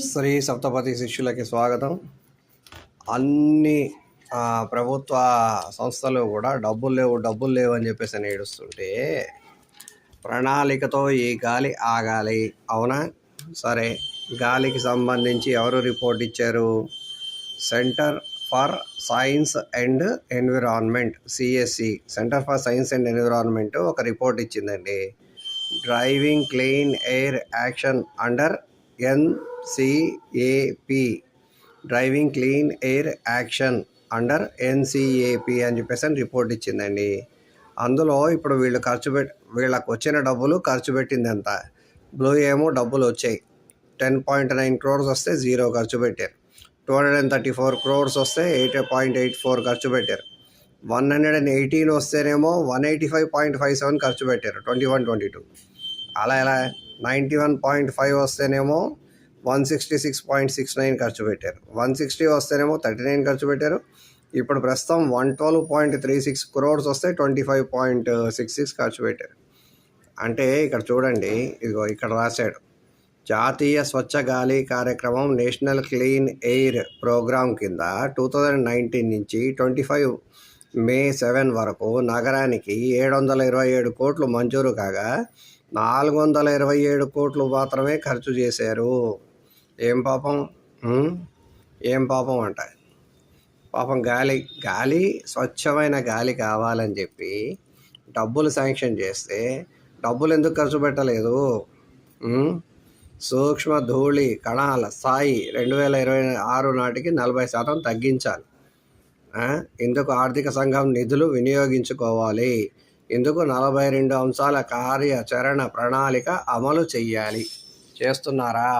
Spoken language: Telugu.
శ్రీ సప్తపతి శిష్యులకి స్వాగతం. అన్ని ప్రభుత్వ సంస్థలు కూడా డబ్బులు లేవు అని చెప్పేసి ఏడుస్తుంటే ప్రణాళికతో ఈ గాలి ఆగాలి. అవునా? సరే, గాలికి సంబంధించి ఎవరు రిపోర్ట్ ఇచ్చారు? Centre for science and environment, CSE, centre for science and environment ఒక రిపోర్ట్ ఇచ్చిందండి. Driving clean air action under NCAP, driving clean air action under NCAP అని చెప్పేసి రిపోర్ట్ ఇచ్చిందండి. అందులో ఇప్పుడు వీళ్ళకు వచ్చిన డబ్బులు ఖర్చు పెట్టింది ఎంత? బ్లూ ఏమో డబ్బులు వచ్చాయి, 10.9 crores వస్తే 0 ఖర్చు పెట్టారు. 234 crores వస్తే 8.84 ఖర్చు పెట్టారు. 118 వస్తేనేమో 185.57 ఖర్చు పెట్టారు 21-22. అలా 91.5 వస్తేనేమో 166.69 ఖర్చు పెట్టారు. 160 వస్తేనేమో 39 ఖర్చు పెట్టారు. ఇప్పుడు ప్రస్తుతం 112.36 crores వస్తే 25.66 ఖర్చు పెట్టారు. అంటే ఇక్కడ చూడండి, ఇదిగో ఇక్కడ రాశాడు, జాతీయ స్వచ్ఛ గాలి కార్యక్రమం నేషనల్ క్లీన్ ఎయిర్ ప్రోగ్రాం కింద 2019 నుంచి 25 May 7 వరకు నగరానికి 727 కోట్లు మంజూరు కాగా 427 కోట్లు మాత్రమే ఖర్చు చేశారు. ఏం పాపం అంట. పాపం గాలి స్వచ్ఛమైన గాలి కావాలని చెప్పి డబ్బులు శాంక్షన్ చేస్తే డబ్బులు ఎందుకు ఖర్చు పెట్టలేదు? సూక్ష్మ ధూళి కణాల స్థాయి 2026 నాటికి 40% తగ్గించాలి. ఇందుకు ఆర్థిక సంఘం నిధులు వినియోగించుకోవాలి. ఇందుకు 42 అంశాల కార్యాచరణ ప్రణాళిక అమలు చేయాలి. చేస్తున్నారా?